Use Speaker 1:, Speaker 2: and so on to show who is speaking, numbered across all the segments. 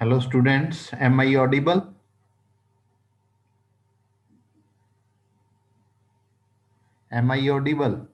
Speaker 1: Hello students, am I audible? Am I audible?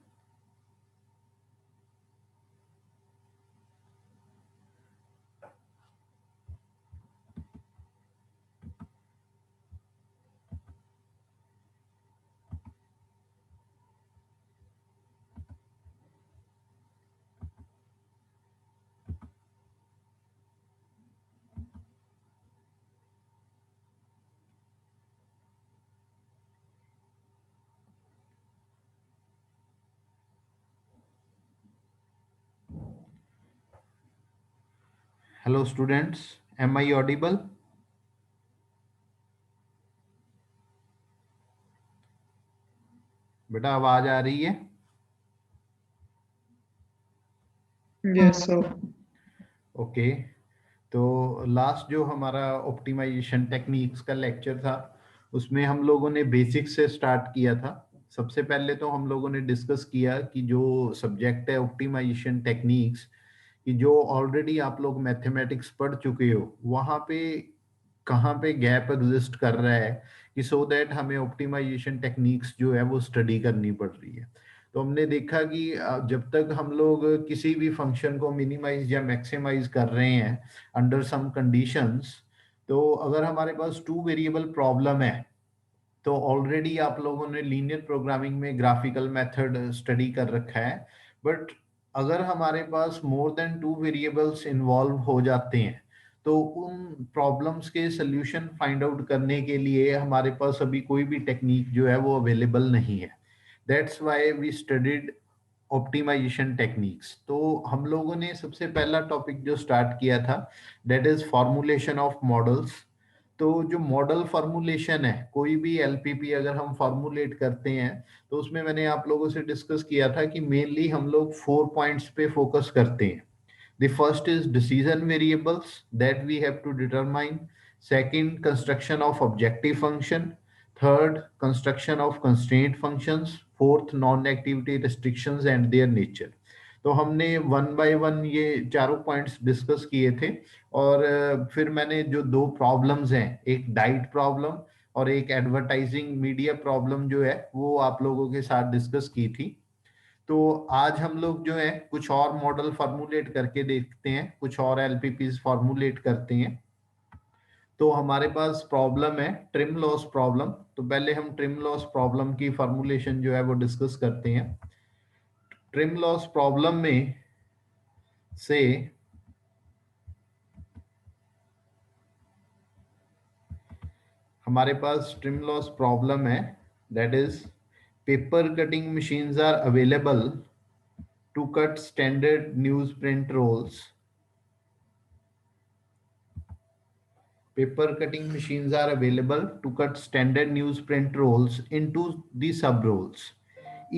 Speaker 1: Hello students, am I audible? बेटा आवाज आ रही है?
Speaker 2: Yes, sir.
Speaker 1: Okay. तो last जो हमारा ऑप्टिमाइजेशन टेक्निक्स का लेक्चर था उसमें हम लोगों ने बेसिक से स्टार्ट किया था। सबसे पहले तो हम लोगों ने डिस्कस किया कि जो सब्जेक्ट है ऑप्टिमाइजेशन टेक्निक्स कि जो ऑलरेडी आप लोग मैथमेटिक्स पढ़ चुके हो वहां पे कहाँ पे गैप एग्जिस्ट कर रहा है कि सो दैट हमें ऑप्टिमाइजेशन टेक्निक्स जो है वो स्टडी करनी पड़ रही है। तो हमने देखा कि जब तक हम लोग किसी भी फंक्शन को मिनिमाइज या मैक्सिमाइज कर रहे हैं अंडर सम कंडीशंस, तो अगर हमारे पास टू वेरिएबल प्रॉब्लम है तो ऑलरेडी आप लोगों ने लीनियर प्रोग्रामिंग में ग्राफिकल मेथड स्टडी कर रखा है। बट अगर हमारे पास more than two variables involve हो जाते हैं तो उन प्रॉब्लम्स के सल्यूशन फाइंड आउट करने के लिए हमारे पास अभी कोई भी टेक्निक जो है वो अवेलेबल नहीं है। That's why we studied optimisation techniques. तो हम लोगों ने सबसे पहला टॉपिक जो स्टार्ट किया था that is formulation of models. तो जो मॉडल फॉर्मुलेशन है, कोई भी एलपीपी अगर हम फॉर्मुलेट करते हैं तो उसमें मैंने आप लोगों से डिस्कस किया था कि मेनली हम लोग 4 पॉइंट्स पे फोकस करते हैं। The first is decision variables that we have to determine. Second, construction of objective function. Third, construction of constraint functions. Fourth, non-activity restrictions and their nature. तो हमने वन बाय वन ये चारों points discuss किए थे। और फिर मैंने जो दो प्रॉब्लम्स हैं, एक डाइट प्रॉब्लम और एक एडवर्टाइजिंग मीडिया प्रॉब्लम जो है वो आप लोगों के साथ डिस्कस की थी। तो आज हम लोग जो है कुछ और मॉडल फॉर्मुलेट करके देखते हैं, कुछ और एलपीपीज फॉर्मुलेट करते हैं। तो हमारे पास प्रॉब्लम है ट्रिम लॉस प्रॉब्लम। तो पहले हम ट्रिम लॉस प्रॉब्लम की फॉर्मुलेशन जो है वो डिस्कस करते हैं। ट्रिम लॉस प्रॉब्लम में से हमारे पास ट्रिम लॉस प्रॉब्लम है that is paper cutting machines are available to cut standard newsprint rolls. Paper cutting machines are available to cut standard newsprint rolls into the sub rolls.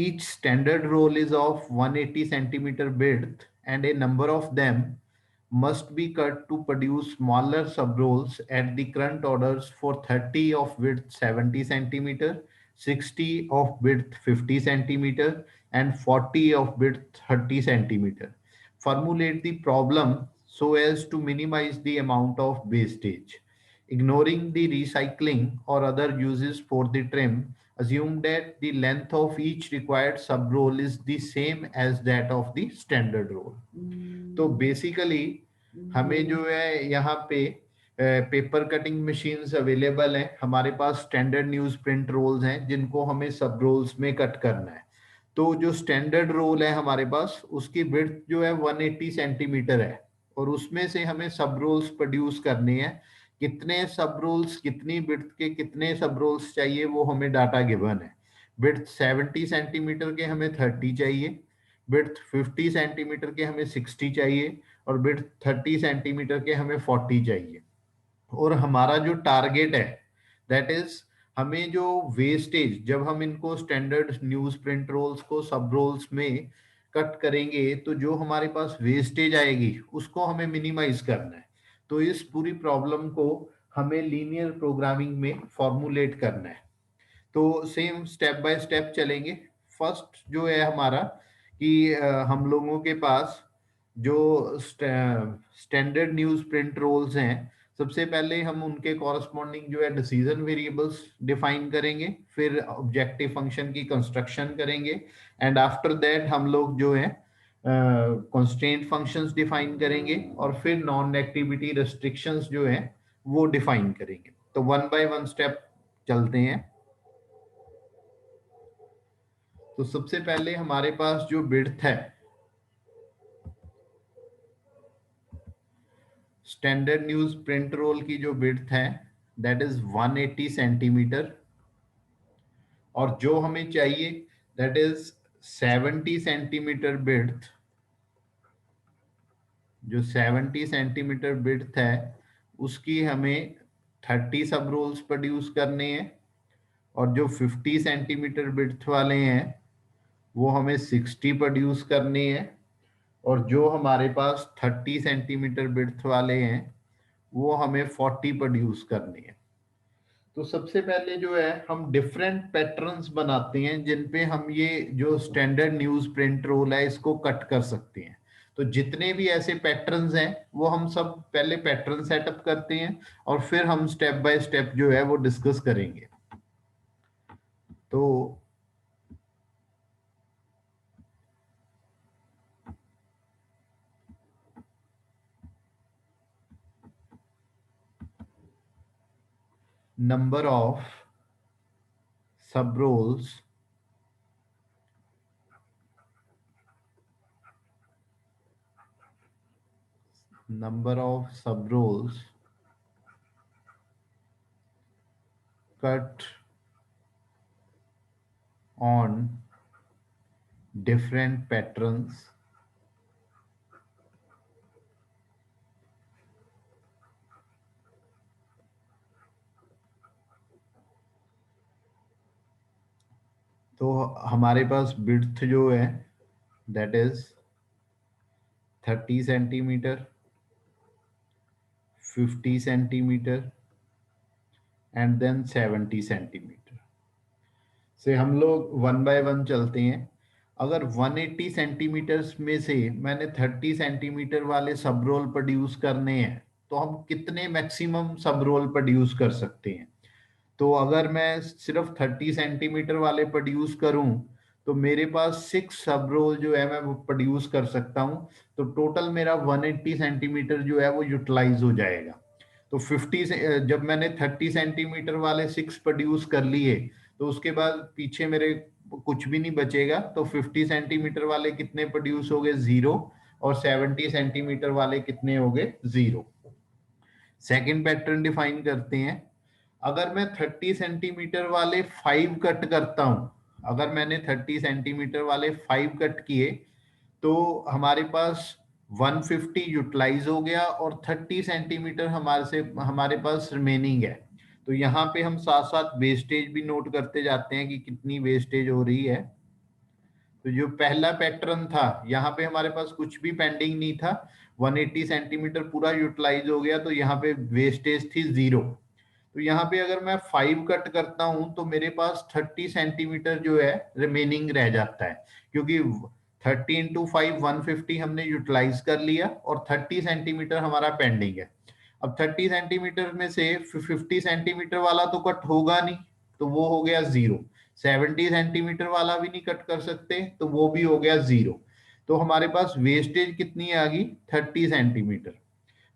Speaker 1: Each standard roll is of 180 centimeter width and a number of them must be cut to produce smaller sub rolls at the current orders for 30 of width 70 centimeter, 60 of width 50 centimeter and 40 of width 30 centimeter. Formulate the problem so as to minimize the amount of wastage. Ignoring the recycling or other uses for the trim, assume that the length of each required sub roll is the same as that of the standard roll. तो basically हमें जो है यहाँ पे paper cutting machines available हैं, हमारे पास standard newsprint roles हैं जिनको हमें सब रोल्स में कट करना है। तो जो स्टैंडर्ड रोल है हमारे पास उसकी विड्थ जो है 180 सेंटीमीटर है और उसमें से हमें सब रोल्स प्रोड्यूस करने हैं। कितने सब रोल्स कितनी विड्थ के कितने सब रोल्स चाहिए वो हमें डाटा गिवन है। विड्थ 70 सेंटीमीटर के हमें 30 चाहिए, विड्थ 50 सेंटीमीटर के हमें 60 चाहिए और विड्थ 30 सेंटीमीटर के हमें 40 चाहिए। और हमारा जो टारगेट है दैट इज हमें जो वेस्टेज, जब हम इनको स्टैंडर्ड न्यूज प्रिंट रोल्स को सब रोल्स में कट करेंगे तो जो हमारे पास वेस्टेज आएगी उसको हमें मिनिमाइज करना है। तो इस पूरी प्रॉब्लम को हमें लीनियर प्रोग्रामिंग में फॉर्मुलेट करना है। तो सेम स्टेप बाय स्टेप चलेंगे। फर्स्ट जो है हमारा कि हम लोगों के पास जो स्टैंडर्ड न्यूज प्रिंट रोल्स हैं सबसे पहले हम उनके कॉरस्पॉन्डिंग जो है डिसीजन वेरिएबल्स डिफाइन करेंगे, फिर ऑब्जेक्टिव फंक्शन की कंस्ट्रक्शन करेंगे, एंड आफ्टर दैट हम लोग जो है कंस्ट्रेंट फंक्शंस डिफाइन करेंगे, और फिर नॉन एक्टिविटी रेस्ट्रिक्शंस जो है वो डिफाइन करेंगे। तो वन बाय वन स्टेप चलते हैं। तो सबसे पहले हमारे पास जो विड्थ है, स्टैंडर्ड न्यूज प्रिंट रोल की जो विड्थ है दैट इज 180 सेंटीमीटर, और जो हमें चाहिए दैट इज 70 सेंटीमीटर विड्थ। जो 70 सेंटीमीटर विड्थ है उसकी हमें 30 सब रोल्स प्रोड्यूस करने हैं, और जो 50 सेंटीमीटर विड्थ वाले हैं वो हमें 60 प्रोड्यूस करने हैं, और जो हमारे पास 30 सेंटीमीटर विड्थ वाले हैं वो हमें 40 प्रोड्यूस करने हैं। तो सबसे पहले जो है हम डिफरेंट पैटर्न्स बनाते हैं जिन पे हम ये जो स्टैंडर्ड न्यूज प्रिंट रोल है इसको कट कर सकते हैं। तो जितने भी ऐसे पैटर्न्स हैं वो हम सब पहले पैटर्न सेटअप करते हैं, और फिर हम स्टेप बाय स्टेप जो है वो डिस्कस करेंगे। तो number of sub roles cut on different patterns तो हमारे पास विड्थ जो है that is 30 centimetre, 50 centimetre and then 70 centimetre से हम लोग वन बाय वन चलते हैं। अगर 180 सेंटीमीटर्स में से मैंने 30 सेंटीमीटर वाले सब रोल प्रोड्यूस करने हैं तो हम कितने मैक्सिमम सब रोल प्रोड्यूस कर सकते हैं? तो अगर मैं सिर्फ 30 सेंटीमीटर वाले प्रोड्यूस करूं तो मेरे पास 6 सब रोल जो है मैं वो प्रोड्यूस कर सकता हूं। तो टोटल मेरा 180 सेंटीमीटर जो है वो यूटिलाइज हो जाएगा। तो 50 से जब मैंने 30 सेंटीमीटर वाले 6 प्रोड्यूस कर लिए तो उसके बाद पीछे मेरे कुछ भी नहीं बचेगा। तो 50 सेंटीमीटर वाले कितने प्रोड्यूस हो गए? 0। और 70 सेंटीमीटर वाले कितने हो गए? 0। सेकेंड पैटर्न डिफाइन करते हैं। अगर मैं 30 सेंटीमीटर वाले 5 कट करता हूं, अगर मैंने 30 सेंटीमीटर वाले 5 कट किए तो हमारे पास 150 यूटिलाइज हो गया और 30 सेंटीमीटर हमारे पास रिमेनिंग है। तो यहाँ पे हम साथ साथ वेस्टेज भी नोट करते जाते हैं कि कितनी वेस्टेज हो रही है। तो जो पहला पैटर्न था यहाँ पे हमारे पास कुछ भी पेंडिंग नहीं था, 180 सेंटीमीटर पूरा यूटिलाइज हो गया, तो यहाँ पे वेस्टेज थी 0। तो यहाँ पे अगर मैं 5 कट करता हूं तो मेरे पास 30 सेंटीमीटर जो है रिमेनिंग रह जाता है, क्योंकि 30 इंटू 5 150 हमने यूटिलाइज कर लिया और 30 सेंटीमीटर हमारा पेंडिंग है। अब 30 सेंटीमीटर में से 50 सेंटीमीटर वाला तो कट होगा नहीं, तो वो हो गया 0। 70 सेंटीमीटर वाला भी नहीं कट कर सकते, तो वो भी हो गया 0। तो हमारे पास वेस्टेज कितनी आ गई? 30 सेंटीमीटर।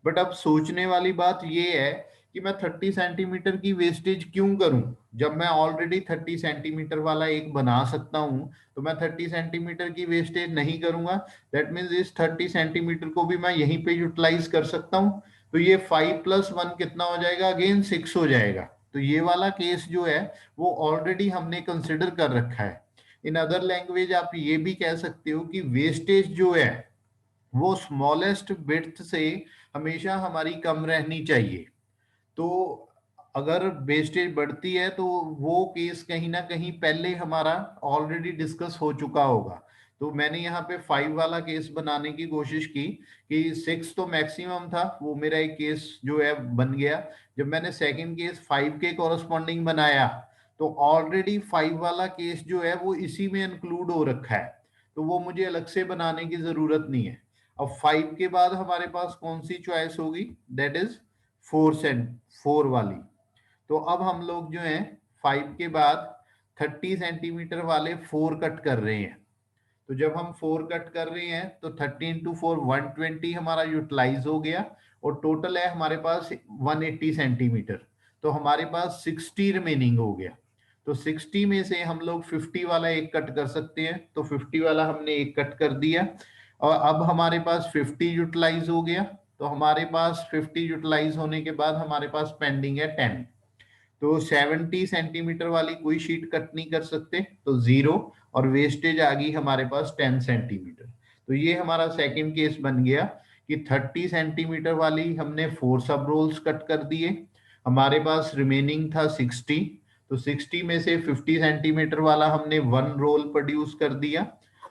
Speaker 1: बट अब सोचने वाली बात ये है कि मैं 30 सेंटीमीटर की वेस्टेज क्यों करूं जब मैं ऑलरेडी 30 सेंटीमीटर वाला एक बना सकता हूं। तो मैं 30 सेंटीमीटर की वेस्टेज नहीं करूंगा, दैट मीन्स इस 30 सेंटीमीटर को भी मैं यहीं पे यूटिलाइज कर सकता हूं। तो ये 5 + 1 कितना हो जाएगा? अगेन 6 हो जाएगा। तो ये वाला केस जो है वो ऑलरेडी हमने कंसिडर कर रखा है। इन अदर लैंग्वेज आप ये भी कह सकते हो कि वेस्टेज जो है वो स्मॉलेस्ट विड्थ से हमेशा हमारी कम रहनी चाहिए। तो अगर वेस्टेज बढ़ती है तो वो केस कहीं ना कहीं पहले हमारा ऑलरेडी डिस्कस हो चुका होगा। तो मैंने यहाँ पे 5 वाला केस बनाने की कोशिश की कि 6 तो मैक्सिमम था, वो मेरा एक केस जो है बन गया। जब मैंने सेकंड केस 5 के कॉरस्पॉन्डिंग बनाया तो ऑलरेडी 5 वाला केस जो है वो इसी में इंक्लूड हो रखा है, तो वो मुझे अलग से बनाने की जरूरत नहीं है। अब 5 के बाद हमारे पास कौन सी चॉइस होगी? दैट इज 4 वाली। तो अब हम लोग जो है 5 के बाद 30 सेंटीमीटर वाले 4 कट कर रहे हैं। तो जब हम 4 कट कर रहे हैं तो 30 × 4 120 हमारा यूटिलाइज हो गया, और टोटल है हमारे पास 180 सेंटीमीटर। तो हमारे पास 60 रिमेनिंग हो गया। तो 60 में से हम लोग 50 वाला एक कट कर सकते हैं, तो 50 वाला हमने एक कट कर दिया, और अब हमारे पास 50 यूटिलाइज हो गया। तो हमारे पास 50 यूटिलाइज होने के बाद हमारे पास पेंडिंग है 10। तो 70 सेंटीमीटर वाली कोई शीट कट नहीं कर सकते, तो 0, और वेस्टेज आ गई हमारे पास 10 सेंटीमीटर। तो ये हमारा सेकंड केस बन गया कि 30 सेंटीमीटर वाली हमने 4 सब रोल्स कट कर दिए, हमारे पास रिमेनिंग था 60। तो 60 में से 50 सेंटीमीटर वाला हमने 1 रोल प्रोड्यूस कर दिया,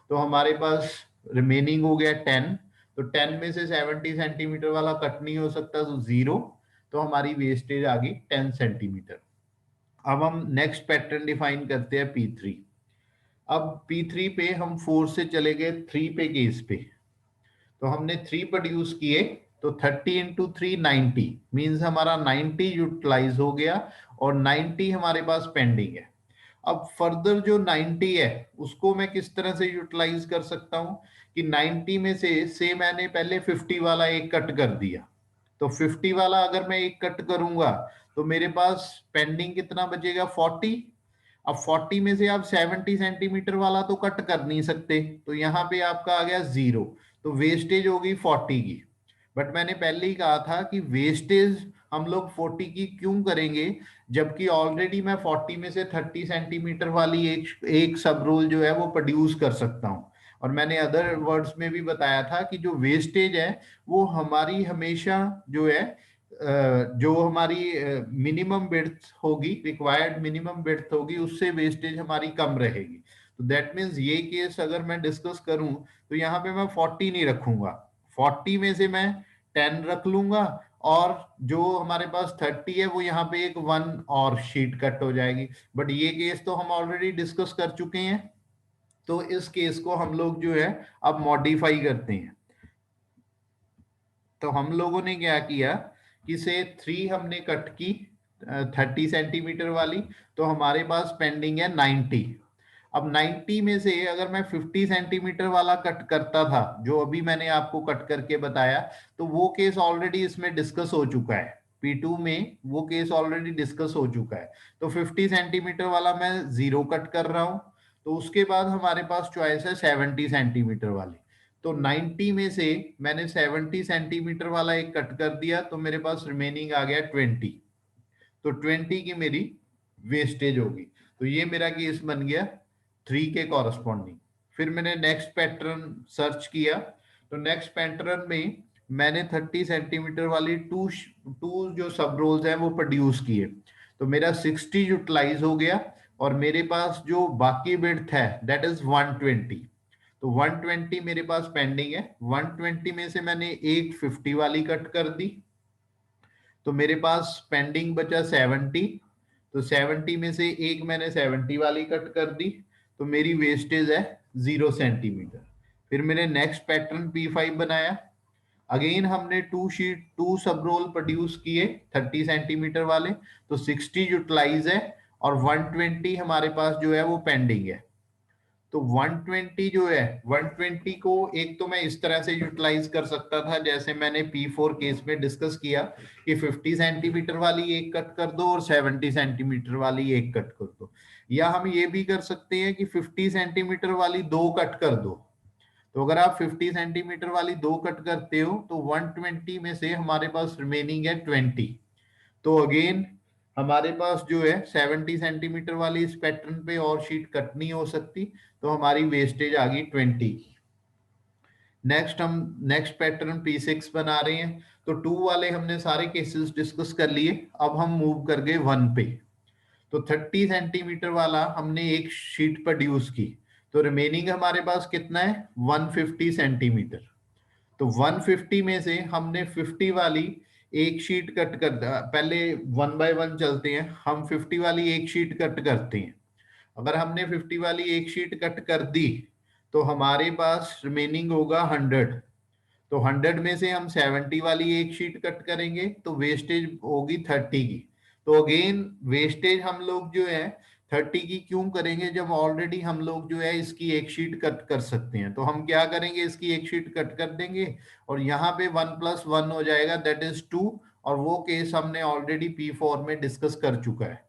Speaker 1: तो हमारे पास रिमेनिंग हो गया 10। तो 10 में से 70 सेंटीमीटर वाला कट नहीं हो सकता, तो 0। तो हमारी वेस्टेज आ गई 10 सेंटीमीटर। अब हम नेक्स्ट पैटर्न डिफाइन करते हैं P3। अब P3 पे हम 4 से चले गए 3 पे केस पे। तो हमने 3 प्रोड्यूस किए, तो 30 × 3 90 मींस हमारा 90 यूटिलाइज हो गया, और 90 हमारे पास पेंडिंग है। अब फर्दर जो 90 है उसको मैं किस तरह से यूटिलाइज कर सकता हूं कि 90 में से मैंने पहले 50 वाला एक कट कर दिया। तो 50 वाला अगर मैं एक कट करूंगा तो मेरे पास पेंडिंग कितना बचेगा, 40। अब 40 में से आप 70 सेंटीमीटर वाला तो कट कर नहीं सकते, तो यहाँ पे आपका आ गया 0। तो वेस्टेज होगी 40 की। बट मैंने पहले ही कहा था कि वेस्टेज हम लोग 40 की क्यों करेंगे, जबकि ऑलरेडी मैं 40 में से 30 सेंटीमीटर वाली एक सब रोल जो है वो प्रोड्यूस कर सकता हूँ। और मैंने अदर वर्ड्स में भी बताया था कि जो वेस्टेज है वो हमारी हमेशा जो है जो हमारी मिनिमम विड्थ होगी, रिक्वायर्ड मिनिमम विड्थ होगी, उससे वेस्टेज हमारी कम रहेगी। तो दैट मीन्स ये केस अगर मैं डिस्कस करूं तो यहाँ पे मैं 40 नहीं रखूंगा, 40 में से मैं 10 रख लूंगा, और जो हमारे पास 30 है वो यहाँ पे एक 1 और शीट कट हो जाएगी। बट ये केस तो हम ऑलरेडी डिस्कस कर चुके हैं, तो इस केस को हम लोग जो है अब मॉडिफाई करते हैं। तो हम लोगों ने क्या किया कि से 3 हमने कट की 30 सेंटीमीटर वाली, तो हमारे पास पेंडिंग है 90। अब 90 में से अगर मैं 50 सेंटीमीटर वाला कट करता था, जो अभी मैंने आपको कट करके बताया, तो वो केस ऑलरेडी इसमें डिस्कस हो चुका है। P2 में वो केस ऑलरेडी डिस्कस हो चुका है। तो 50 सेंटीमीटर वाला मैं 0 कट कर रहा हूं। तो उसके बाद हमारे पास चॉइस है 70 सेंटीमीटर वाली। तो 90 में से मैंने 70 सेंटीमीटर वाला एक कट कर दिया, तो मेरे पास रिमेनिंग आ गया 20। तो 20 की मेरी वेस्टेज होगी। तो ये मेरा केस बन गया 3 के कॉरस्पॉन्डिंग। फिर मैंने नेक्स्ट पैटर्न सर्च किया, तो नेक्स्ट पैटर्न में मैंने 30 सेंटीमीटर वाली टू टू जो सब रोल्स हैं वो प्रोड्यूस किए। तो मेरा 60 यूटिलाइज हो गया, और मेरे पास जो बाकी विड्थ है दैट इज 120। तो 120 मेरे पास पेंडिंग है। 120 में से मैंने एक 50 वाली कट कर दी, तो मेरे पास पेंडिंग बचा 70। तो 70 में से एक मैंने 70 वाली कट कर दी, तो मेरी वेस्टेज है 0 सेंटीमीटर। फिर मैंने नेक्स्ट पैटर्न P5 बनाया। अगेन हमने टू सब रोल प्रोड्यूस किए 30 सेंटीमीटर वाले, तो 60 यूटिलाइज है, और 120 हमारे पास जो है वो पेंडिंग है। तो 120 जो है 120 को एक तो मैं इस तरह से यूटिलाइज कर सकता था जैसे मैंने P4 केस में डिस्कस किया कि 50 सेंटीमीटर वाली एक कट कर दो और 70 सेंटीमीटर वाली एक कट कर दो, या हम ये भी कर सकते हैं कि 50 सेंटीमीटर वाली 2 कट कर दो। तो अगर आप 50 सेंटीमीटर वाली 2 कट करते हो तो 120 में से हमारे पास रिमेनिंग है 20। तो अगेन हमारे पास जो है 70 सेंटीमीटर वाली इस पैटर्न पे और शीट कट नहीं हो सकती, तो हमारी वेस्टेज आ गई 20। नेक्स्ट हम नेक्स्ट पैटर्न P6 बना रहे हैं। तो 2 वाले हमने सारे केसेस डिस्कस कर लिए, अब हम मूव कर गए 1 पे। तो 30 सेंटीमीटर वाला हमने एक शीट प्रोड्यूस की, तो रिमेनिंग हमारे पास कितना है 150 सेंटीमीटर। तो 150 में से हमने 50 वाली एक शीट कट कर, पहले 1 बाय 1 चलते हैं, हम 50 वाली एक शीट कट करते हैं। अगर हमने 50 वाली एक शीट कट कर दी तो हमारे पास रिमेनिंग होगा 100। तो 100 में से हम 70 वाली एक शीट कट करेंगे तो वेस्टेज होगी 30 की। तो अगेन वेस्टेज हम लोग जो है 30 की क्यों करेंगे जब ऑलरेडी हम लोग जो है इसकी एक शीट कट कर सकते हैं। तो हम क्या करेंगे, इसकी एक शीट कट कर देंगे और यहाँ पे 1+1 हो जाएगा, दैट इज 2। और वो केस हमने ऑलरेडी P4 में डिस्कस कर चुका है।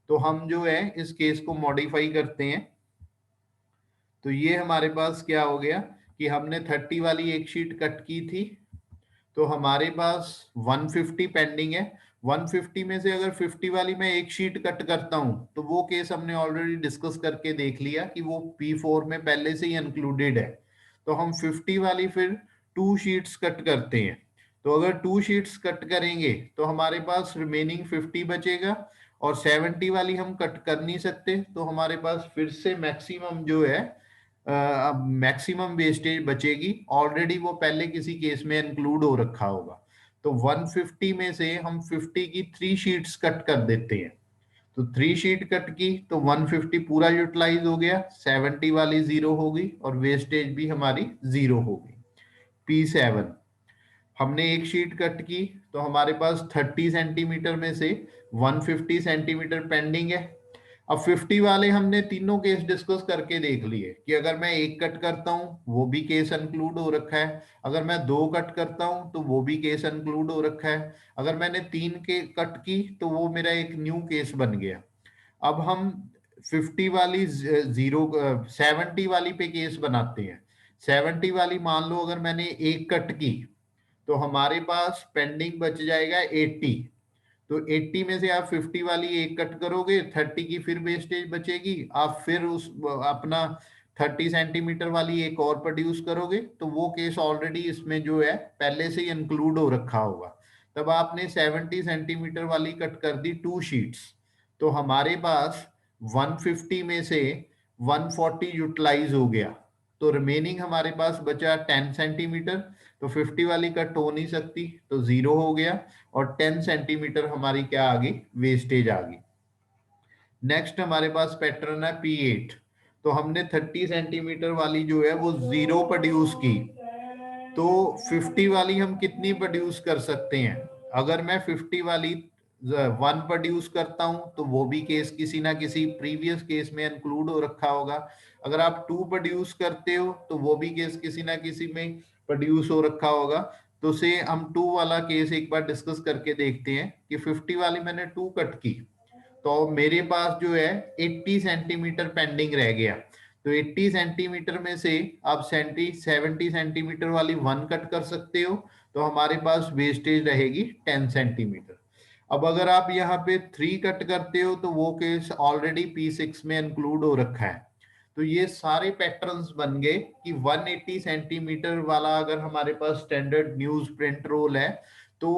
Speaker 1: तो हम जो है इस केस को मॉडिफाई करते हैं। तो ये हमारे पास क्या हो गया कि हमने 30 वाली एक शीट कट की थी, तो हमारे पास 150 पेंडिंग है। 150 में से अगर 50 वाली मैं एक शीट कट करता हूं तो वो केस हमने ऑलरेडी डिस्कस करके देख लिया कि वो P4 में पहले से ही इंक्लूडेड है। तो हम 50 वाली फिर 2 शीट्स कट करते हैं। तो अगर 2 शीट्स कट करेंगे तो हमारे पास रिमेनिंग 50 बचेगा, और 70 वाली हम कट कर नहीं सकते, तो हमारे पास फिर से मैक्सिमम जो है अब मैक्सिमम वेस्टेज बचेगी। ऑलरेडी वो पहले किसी केस में इंक्लूड हो रखा होगा। तो 150 में से हम 50 की 3 शीट्स कट कर देते हैं। तो 3 शीट कट की तो 150 पूरा यूटिलाइज हो गया, 70 वाली जीरो होगी और वेस्टेज भी हमारी जीरो होगी। P7 हमने एक शीट कट की तो हमारे पास 30 सेंटीमीटर में से 150 सेंटीमीटर पेंडिंग है। अब 50 वाले हमने तीनों केस डिस्कस करके देख लिए कि अगर मैं एक कट करता हूं वो भी केस इंक्लूड हो रखा है, अगर मैं 2 कट करता हूं तो वो भी केस इंक्लूड हो रखा है, अगर मैंने 3 के कट की तो वो मेरा एक न्यू केस बन गया। अब हम 50 वाली जीरो 70 वाली पे केस बनाते हैं। 70 वाली मान लो अगर मैंने एक कट की तो हमारे पास पेंडिंग बच जाएगा 80। तो 80 में से आप 50 वाली एक कट करोगे, 30 की फिर वेस्टेज बचेगी, आप फिर उस अपना 30 सेंटीमीटर वाली एक और प्रोड्यूस करोगे, तो वो केस ऑलरेडी इसमें जो है पहले से ही इंक्लूड हो रखा होगा। तब आपने 70 सेंटीमीटर वाली कट कर दी 2 शीट्स, तो हमारे पास 150 में से 140 यूटिलाइज हो गया। तो रिमेनिंग हमारे पास बचा 10 सेंटीमीटर। तो 50 वाली कट हो नहीं सकती तो जीरो हो गया, और 10 सेंटीमीटर हमारी क्या आ गई, वेस्टेज आ गई। नेक्स्ट हमारे पास पैटर्न है P8। तो हमने 30 सेंटीमीटर वाली जो है वो जीरो प्रोड्यूस की। तो 50 वाली हम कितनी प्रोड्यूस कर सकते हैं, अगर मैं 50 वाली 1 प्रोड्यूस करता हूं तो वो भी केस किसी ना किसी प्रीवियस केस में इंक्लूड हो रखा होगा। अगर आप 2 प्रोड्यूस करते हो तो वो भी केस किसी ना किसी में प्रोड्यूस हो रखा होगा। तो से हम 2 वाला केस एक बार डिस्कस करके देखते हैं कि 50 वाली मैंने 2 कट की तो मेरे पास जो है 80 सेंटीमीटर पेंडिंग रह गया। तो 80 सेंटीमीटर में से आप 70 सेंटीमीटर वाली 1 कट कर सकते हो, तो हमारे पास वेस्टेज रहेगी 10 सेंटीमीटर। अब अगर आप यहाँ पे 3 कट करते हो तो वो केस ऑलरेडी P6 में इंक्लूड हो रखा है। तो ये सारे पैटर्न्स बन गए कि 180 सेंटीमीटर वाला अगर हमारे पास स्टैंडर्ड न्यूज प्रिंट रोल है तो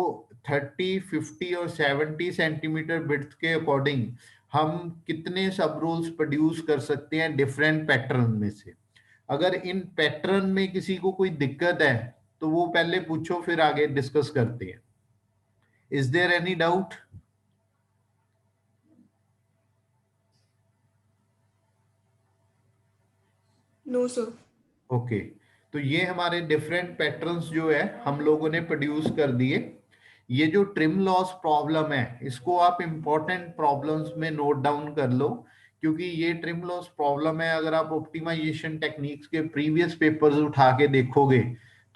Speaker 1: 30, 50 और 70 सेंटीमीटर विड्थ के अकॉर्डिंग हम कितने सब रोल्स प्रोड्यूस कर सकते हैं डिफरेंट पैटर्न में से। अगर इन पैटर्न में किसी को कोई दिक्कत है तो वो पहले पूछो, फिर आगे डिस्कस करते हैं। Is there any doubt?
Speaker 2: No sir.
Speaker 1: Okay, तो ये हमारे डिफरेंट पैटर्न्स जो है हम लोगों ने प्रोड्यूस कर दिए। ये जो ट्रिम लॉस प्रॉब्लम है इसको आप इंपॉर्टेंट प्रॉब्लम्स में नोट डाउन कर लो, क्योंकि ये ट्रिम लॉस प्रॉब्लम है अगर आप ऑप्टिमाइजेशन टेक्निक्स के प्रीवियस पेपर्स उठा के देखोगे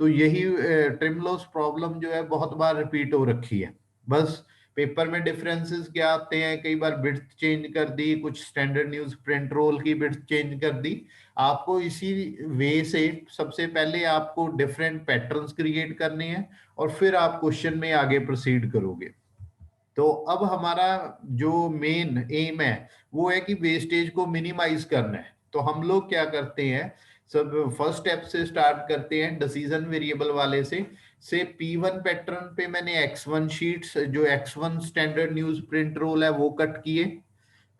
Speaker 1: तो यही ट्रिम लॉस प्रॉब्लम जो है बहुत बार रिपीट हो रखी है। बस पेपर में डिफरेंसेस क्या आते हैं, कई बार विड्थ चेंज कर दी, कुछ स्टैंडर्ड न्यूज प्रिंट रोल की विड्थ चेंज कर दी। आपको इसी वे से सबसे पहले आपको डिफरेंट पैटर्न्स क्रिएट करने हैं और फिर आप क्वेश्चन में आगे प्रोसीड करोगे। तो अब हमारा जो मेन एम है वो है कि वेस्टेज को मिनिमाइज करना है। तो हम लोग क्या करते हैं, सब फर्स्ट स्टेप से स्टार्ट करते हैं डिसीजन वेरिएबल वाले से P1 पैटर्न पे मैंने X1 शीट्स जो X1 standard newsprint role है वो कट किए।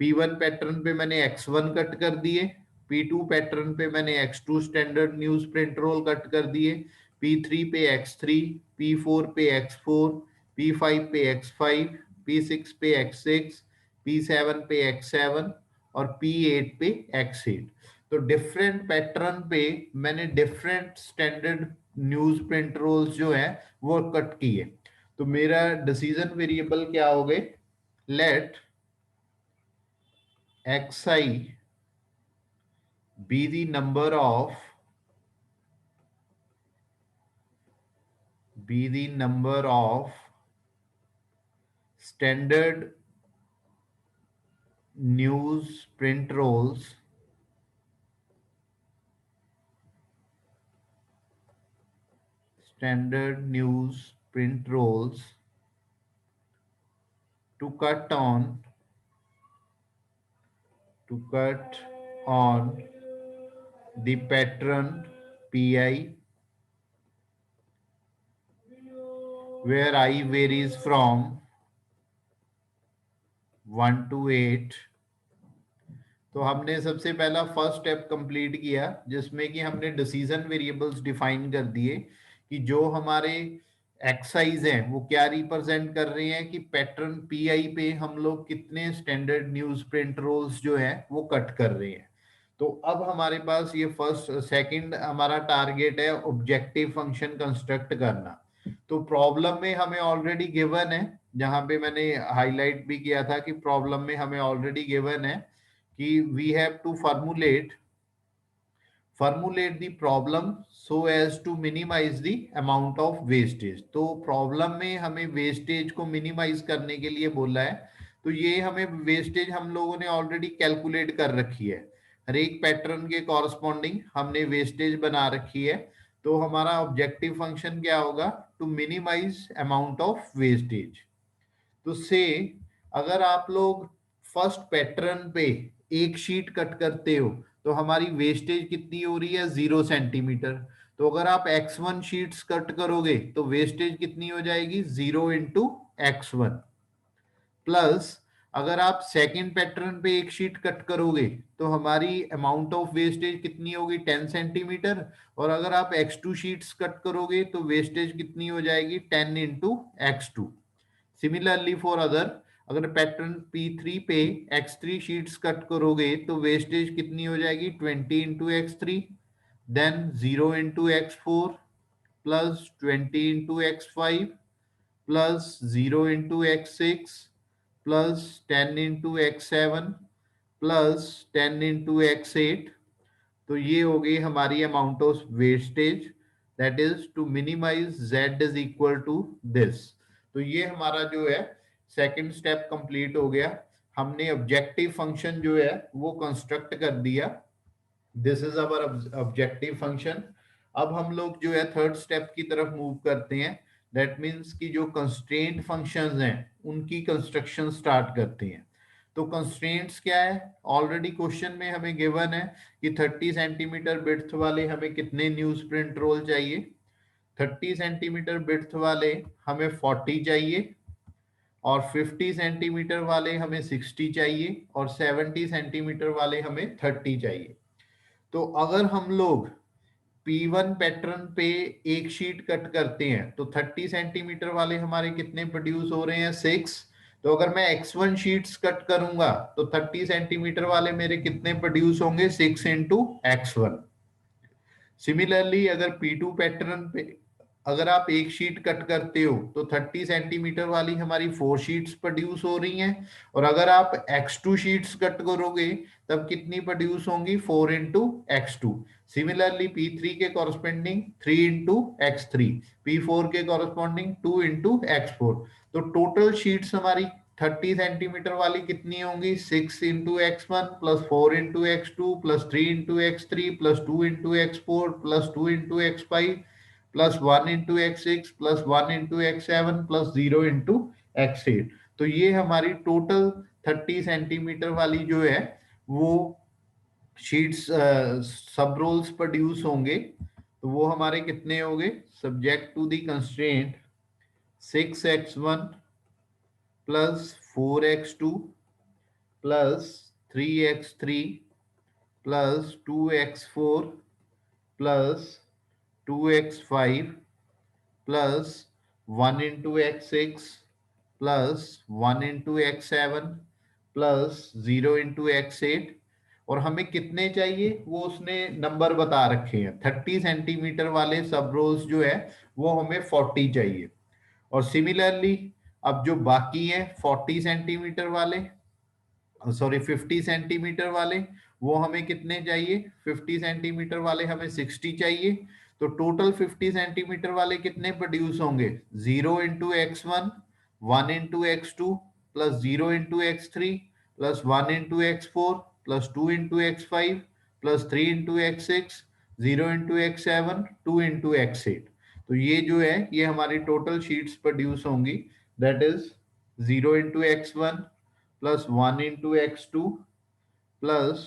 Speaker 1: P1 पैटर्न पे मैंने X1 कट कर दिए। P2 पैटर्न पे मैंने X2 standard newsprint roll cut कर दिए। P3 पे X3, P4 पे X4, P5 पे X5, P6 पे X6, P7 पे X7 और P8 पे X8। तो डिफरेंट पैटर्न पे मैंने different standard newsprint rolls जो है वो कट किए। तो मेरा डिसीजन वेरिएबल क्या हो गए, late xi be the number of standard news print rolls to cut on the pattern pi where I varies from 1 to 8। तो हमने सबसे पहला फर्स्ट स्टेप कंप्लीट किया जिसमें कि हमने डिसीजन वेरिएबल्स डिफाइन कर दिए कि जो हमारे एक्साइज हैं वो क्या रिप्रेजेंट कर रहे हैं कि पैटर्न पीआई पे हम लोग कितने स्टैंडर्ड न्यूज प्रिंट रोल्स जो है वो कट कर रहे हैं। तो अब हमारे पास ये फर्स्ट सेकंड हमारा टारगेट है ऑब्जेक्टिव फंक्शन कंस्ट्रक्ट करना। तो प्रॉब्लम में हमें ऑलरेडी गिवन है, जहां पे मैंने हाईलाइट भी किया था कि प्रॉब्लम में हमें ऑलरेडी गिवन है कि we have to formulate the problem so as to minimize the amount of wastage। तो प्रॉब्लम में हमें वेस्टेज को मिनिमाइज करने के लिए बोला है। तो ये हमें वेस्टेज हम लोगों ने ऑलरेडी कैलकुलेट कर रखी है, हर एक पैटर्न के कॉरस्पॉन्डिंग हमने वेस्टेज बना रखी है। तो हमारा ऑब्जेक्टिव फंक्शन क्या होगा, to minimise amount of wastage. तो से अगर आप लोग फर्स्ट पैटर्न पे एक शीट कट करते हो तो हमारी वेस्टेज कितनी हो रही है, 0 सेंटीमीटर। तो अगर आप x1 शीट्स कट करोगे तो वेस्टेज कितनी हो जाएगी, 0 × x1। प्लस अगर आप सेकंड पैटर्न पे एक शीट कट करोगे तो हमारी अमाउंट ऑफ वेस्टेज कितनी होगी, 10 सेंटीमीटर। और अगर आप x2 शीट्स कट करोगे तो वेस्टेज कितनी हो जाएगी, 10 × x2। सिमिलरली फॉर अदर, अगर पैटर्न P3 पे x3 शीट्स कट करोगे तो वेस्टेज कितनी हो जाएगी, 20 × x3, then 0 × x4 plus 20 × x5 plus 0 × x6 plus 10 × x7 plus 10 × x8। तो ये हो गई हमारी amount of wastage, that is to minimise z is equal to this. तो ये हमारा जो है सेकंड स्टेप कंप्लीट हो गया, हमने ऑब्जेक्टिव फंक्शन जो है वो कंस्ट्रक्ट कर दिया। This is our objective function. अब हम लोग जो है थर्ड स्टेप की तरफ मूव करते हैं, दैट मीन्स कि जो कंस्ट्रेंट फंक्शंस हैं उनकी कंस्ट्रक्शन स्टार्ट करते हैं। तो कंस्ट्रेंट्स क्या है, ऑलरेडी क्वेश्चन में हमें गिवन है कि 30 सेंटीमीटर विड्थ वाले हमें कितने न्यूज प्रिंट रोल चाहिए। 30 सेंटीमीटर विड्थ वाले हमें 40 चाहिए, और 50 सेंटीमीटर वाले हमें 60 चाहिए, और 70 सेंटीमीटर वाले हमें 30 चाहिए। तो अगर हम लोग P1 पैटर्न पे एक शीट कट करते हैं तो 30 सेंटीमीटर वाले हमारे कितने प्रोड्यूस हो रहे हैं, 6। तो अगर मैं x1 शीट्स कट करूंगा तो 30 सेंटीमीटर वाले मेरे कितने प्रोड्यूस होंगे, 6 × x1। सिमिलरली अगर P2 पैटर्न पे अगर आप एक शीट कट करते हो तो 30 सेंटीमीटर वाली हमारी 4 शीट्स प्रोड्यूस हो रही हैं, और अगर आप x2 शीट्स कट करोगे तब कितनी प्रोड्यूस होंगी, 4 × x2। सिमिलरली P3 के कॉरस्पॉन्डिंग 3 × x3, P4 के कॉरस्पॉन्डिंग 2 × x4। तो टोटल शीट्स हमारी 30 सेंटीमीटर वाली कितनी होंगी, 6 × x1 plus 4 × x2 plus 3 × x3 plus 2 × x4 plus 2 × x5 plus 1 × x6 plus 1 × x7 plus 0 × x8। तो ये हमारी टोटल 30 सेंटीमीटर वाली जो है वो शीट्स सब रोल्स प्रोड्यूस होंगे। तो वो हमारे कितने होंगे, subject to the constraint 6x1 plus 4x2 plus 3x3 plus 2x4 plus 2x5 plus 1 × x6 plus 1 × x7 plus 0 × x8। और हमें कितने चाहिए वो उसने नंबर बता रखे हैं। 30 सेंटीमीटर वाले सब रोल्स जो है वो हमें 40 चाहिए। और सिमिलरली अब जो बाकी है 40 सेंटीमीटर वाले, सॉरी 50 सेंटीमीटर वाले, वो हमें कितने चाहिए? 50 सेंटीमीटर वाले हमें 60 चाहिए। तो टोटल 50 सेंटीमीटर वाले कितने प्रोड्यूस होंगे? 0 into x one, 1 into x two, plus 0 into x three, plus 1 into x four, plus 2 into x five, plus 3 into x six, 0 into x seven, 2 into x eight. तो ये जो है ये हमारी total sheets produce होंगी। That is 0 into x one, plus 1 into x2, plus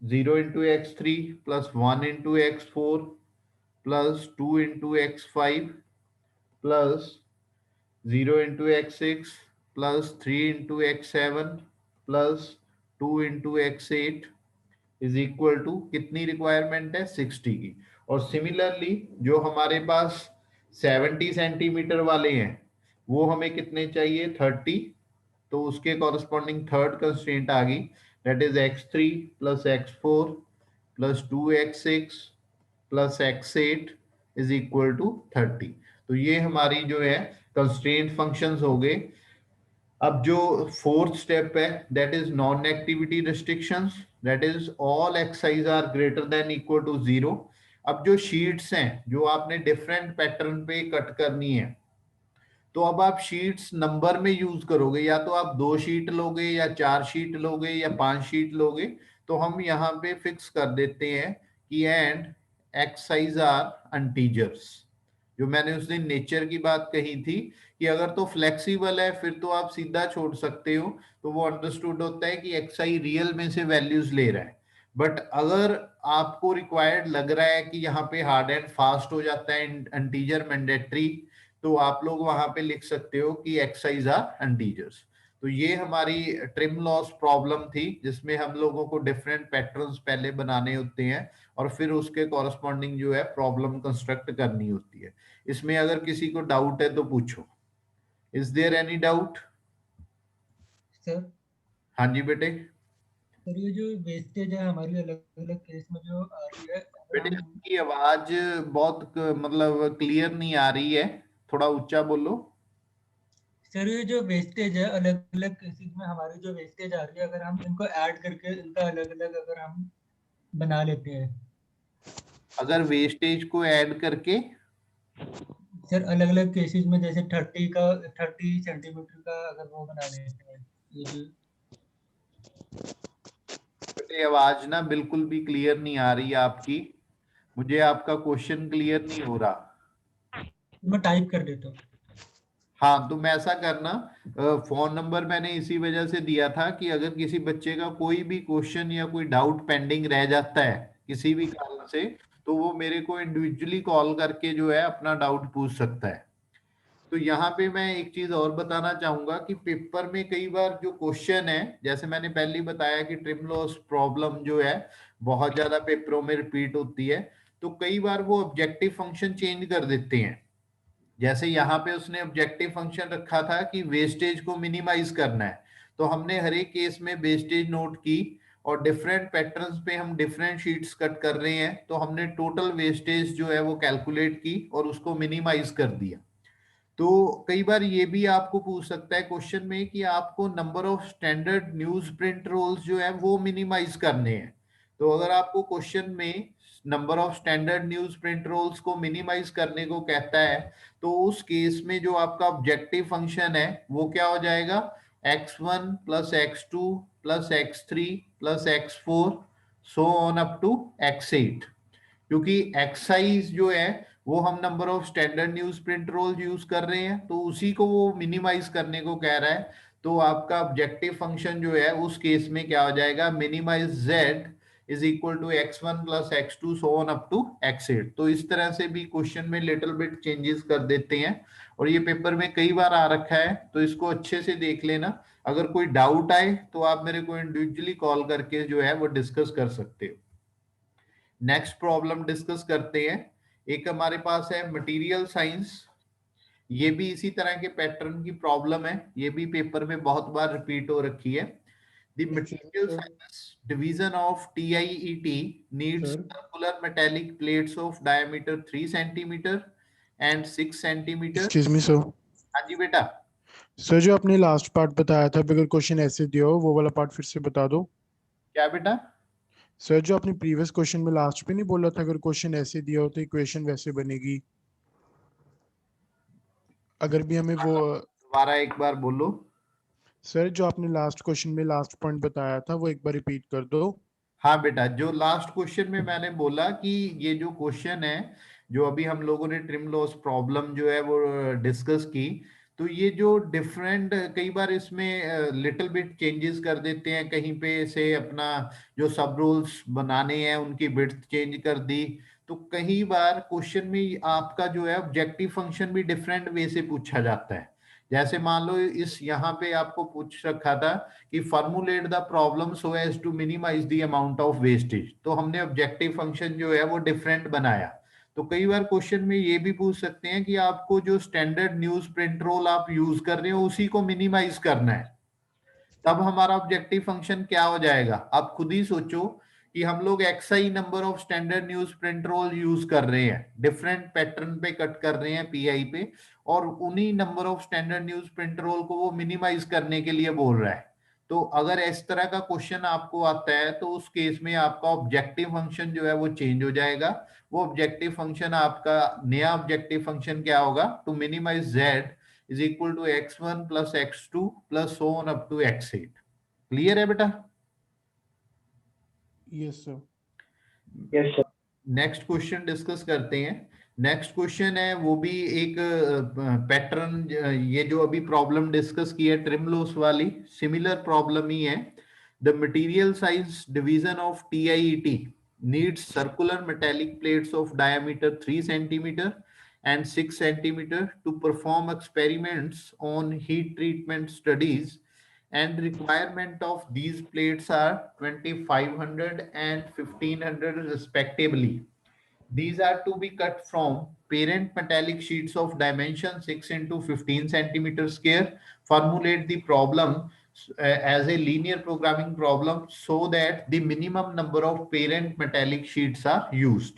Speaker 1: 0 into x3, plus 1 into x4, plus 2 into x5, plus 0 into x6, plus 3 into x7, plus 2 into x8 is equal to कितनी requirement है? 60 की। और similarly जो हमारे पास 70 centimetre वाले हैं वो हमें कितने चाहिए? 30। तो उसके कॉरस्पॉन्डिंग थर्ड कंस्ट्रेंट आ गई, that is x3 plus x4 plus 2x6 plus x8 is equal to 30। तो ये हमारी जो है कंस्ट्रेंट फंक्शंस हो गए। अब जो फोर्थ स्टेप है that is non activity restrictions, that is all excise are greater than equal to 0। अब जो शीट्स हैं जो आपने डिफरेंट पैटर्न पे कट करनी है, तो अब आप शीट्स नंबर में यूज करोगे, या तो आप 2 शीट लोगे या 4 शीट लोगे या 5 शीट लोगे। तो हम यहाँ पे फिक्स कर देते हैं कि एंड एक्साइज आर अनटीजर्स। जो मैंने उस दिन नेचर की बात कही थी कि अगर तो फ्लेक्सिबल है फिर तो आप सीधा छोड़ सकते हो, तो वो अंडरस्टूड होता है कि एक्स आई रियल में से वैल्यूज ले रहा है। बट अगर आपको रिक्वायर्ड लग रहा है कि यहाँ पे हार्ड एंड फास्ट हो जाता है इंटीजर मैंडेटरी, तो आप लोग वहां पे लिख सकते हो कि एक्साइज आर इंटीजर्स। तो ये हमारी ट्रिम लॉस प्रॉब्लम थी जिसमें हम लोगों को डिफरेंट पैटर्न्स पहले बनाने होते हैं और फिर उसके कॉरस्पॉन्डिंग जो है प्रॉब्लम कंस्ट्रक्ट करनी होती है। इसमें अगर किसी को डाउट है तो पूछो। Is there any doubt?
Speaker 2: Sir
Speaker 1: हाँ जी बेटे।
Speaker 2: सर ये जो वेस्टेज है हमारी अलग अलग केस में जो आ रही है, अगर
Speaker 1: बेटे
Speaker 2: हम
Speaker 1: आपकी आवाज बहुत मतलब क्लियर नहीं आ रही है, थोड़ा ऊंचा बोलो।
Speaker 2: सर ये जो वेस्टेज है अलग अलग केसेस में हमारी जो वेस्टेज आ रही है, अगर हम इनको ऐड करके इनका अलग अलग अगर हम बना लेते हैं।
Speaker 1: अगर वेस्टेज को ऐड करके,
Speaker 2: सर अलग अलग केसेस में जैसे 30 सेंटीमीटर का अगर वो बना लेते हैं, ये जो
Speaker 1: बेटे आवाज ना बिल्कुल भी क्लियर नहीं आ रही है आपकी। मुझे आपका क्वेश्चन क्लियर नहीं हो रहा।
Speaker 2: मैं टाइप कर देता हूँ।
Speaker 1: हाँ तो मैं ऐसा करना, फोन नंबर मैंने इसी वजह से दिया था कि अगर किसी बच्चे का कोई भी क्वेश्चन या कोई डाउट पेंडिंग रह जाता है किसी भी कारण से, तो वो मेरे को इंडिविजुअली कॉल करके जो है अपना डाउट पूछ सकता है। तो यहाँ पे मैं एक चीज और बताना चाहूंगा कि पेपर में कई बार जो क्वेश्चन है, जैसे मैंने पहले ही बताया कि ट्रिम लॉस प्रॉब्लम जो है बहुत ज्यादा पेपरों में रिपीट होती है। तो कई बार वो ऑब्जेक्टिव फंक्शन चेंज कर देते हैं। जैसे यहाँ पे उसने ऑब्जेक्टिव फंक्शन रखा था कि वेस्टेज को मिनिमाइज करना है, तो हमने हर एक केस में वेस्टेज नोट की और डिफरेंट पैटर्न्स पे हम डिफरेंट शीट्स कट कर रहे हैं, तो हमने टोटल वेस्टेज जो है वो कैलकुलेट की और उसको मिनिमाइज कर दिया। तो कई बार ये भी आपको पूछ सकता है क्वेश्चन में कि आपको number of standard newsprint rolls जो है वो मिनिमाइज करने हैं। तो अगर आपको क्वेश्चन में number of standard newsprint rolls को मिनिमाइज करने को कहता है, तो उस केस में जो आपका ऑब्जेक्टिव फंक्शन है वो क्या हो जाएगा? x1 plus x2 plus x3 plus x4 so on up to x8। क्योंकि एक्साइज जो है वो हम number of standard newsprint roll use कर रहे हैं, तो उसी को वो मिनिमाइज करने को कह रहा है। तो आपका ऑब्जेक्टिव फंक्शन जो है उस केस में क्या हो जाएगा? Minimise z is equal to x1 plus x2 so on up to x8। तो इस तरह से भी क्वेश्चन में लिटिल बिट चेंजेस कर देते हैं, और ये पेपर में कई बार आ रखा है, तो इसको अच्छे से देख लेना। अगर कोई डाउट आए तो आप मेरे को इंडिविजुअली कॉल करके जो है वो डिस्कस कर सकते हो। नेक्स्ट प्रॉब्लम डिस्कस करते हैं। एक हमारे पास है मटेरियल साइंस। ये भी इसी तरह के पैटर्न की प्रॉब्लम है, ये भी पेपर में बहुत बार रिपीट हो रखी है। The material
Speaker 3: sir.
Speaker 1: science division of TIET needs
Speaker 3: Sir.
Speaker 1: circular metallic plates of diameter 3 centimeter and 6 centimeter.
Speaker 3: Excuse me sir.
Speaker 1: हाँ जी बेटा.
Speaker 3: सर जो आपने लास्ट पार्ट बताया था, अगर क्वेश्चन ऐसे दिया हो वो वाला पार्ट फिर से बता दो.
Speaker 1: क्या बेटा?
Speaker 3: सर जो आपने प्रीवियस क्वेश्चन में लास्ट पे नहीं बोला था, अगर क्वेश्चन ऐसे दिया हो तो इक्वेशन वैसे बनेगी. अगर भी हमें वो.
Speaker 1: दोबारा एक बार बोलो.
Speaker 3: सर जो आपने लास्ट क्वेश्चन में लास्ट पॉइंट बताया था वो एक बार रिपीट कर दो.
Speaker 1: हाँ बेटा, जो लास्ट क्वेश्चन में मैंने बोला कि ये जो क्वेश्चन है, जो अभी हम लोगों ने ट्रिम लॉस प्रॉब्लम जो है वो डिस्कस की, तो ये जो डिफरेंट, कई बार इसमें लिटिल बिट चेंजेस कर देते हैं, कहीं पे से अपना जो सब रूल्स बनाने हैं उनकी बिट्स चेंज कर दी, तो कई बार क्वेश्चन में आपका जो है ऑब्जेक्टिव फंक्शन भी डिफरेंट वे से पूछा जाता है. जैसे मान लो इस यहाँ पे आपको पूछ रखा था कि formulate the problem so as to minimise the amount of wastage, तो हमने ऑब्जेक्टिव फंक्शन जो है वो डिफरेंट बनाया. तो कई बार क्वेश्चन में ये भी पूछ सकते हैं कि आपको जो स्टैंडर्ड न्यूज प्रिंट रोल आप यूज कर रहे हो उसी को मिनिमाइज करना है, तब हमारा ऑब्जेक्टिव फंक्शन क्या हो जाएगा. आप खुद ही सोचो कि हम लोग x i number of standard newsprint roll use कर रहे हैं, डिफरेंट पैटर्न पे कट कर रहे हैं पीआई पे, और उन्हीं number of standard newsprint roll को वो मिनिमाइज करने के लिए बोल रहा है. तो अगर इस तरह का क्वेश्चन आपको आता है तो उस केस में आपका ऑब्जेक्टिव फंक्शन जो है वो चेंज हो जाएगा. वो ऑब्जेक्टिव फंक्शन, आपका नया ऑब्जेक्टिव फंक्शन क्या होगा, to minimise z is equal to x1 plus x2 plus so on up to x8. Clear है बेटा?
Speaker 3: Yes sir.
Speaker 1: Yes sir. Next question discuss करते हैं. नेक्स्ट क्वेश्चन है वो भी एक पैटर्न, ये जो अभी प्रॉब्लम डिस्कस की है ट्रिम लॉस वाली, सिमिलर प्रॉब्लम ही है. The material size division of TIET needs circular metallic plates of diameter 3 centimeter and 6 centimeter to perform experiments on heat treatment studies, and requirement of these plates are 2500 and 1500 respectively. These are to be cut from parent metallic sheets of dimension 6 into 15 centimeter square. Formulate the problem as a linear programming problem so that the minimum number of parent metallic sheets are used.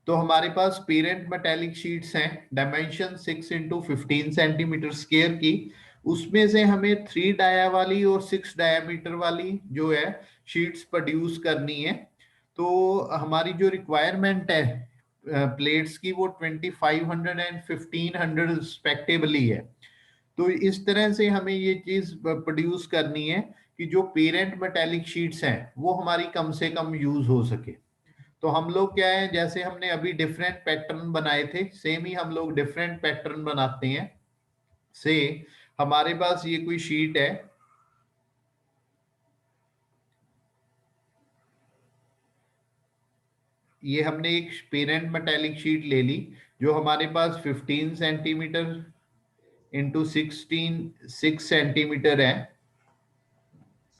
Speaker 1: तो हमारे पास parent metallic sheets हैं dimension 6 into 15 centimetre square की, उसमें से हमें 3 dia वाली और 6 diameter वाली जो है शीट्स प्रोड्यूस करनी है. तो हमारी जो रिक्वायरमेंट है प्लेट्स की वो 2500 एंड 1500 रिस्पेक्टिवली है. तो इस तरह से हमें ये चीज प्रोड्यूस करनी है कि जो पेरेंट मेटेलिक शीट्स हैं वो हमारी कम से कम यूज हो सके. तो हम लोग क्या है, जैसे हमने अभी डिफरेंट पैटर्न बनाए थे, सेम ही हम लोग डिफरेंट पैटर्न बनाते हैं. से हमारे पास ये कोई शीट है, ये हमने एक पेरेंट मेटेलिक शीट ले ली जो हमारे पास 15 सेंटीमीटर इंटू 6 सेंटीमीटर है.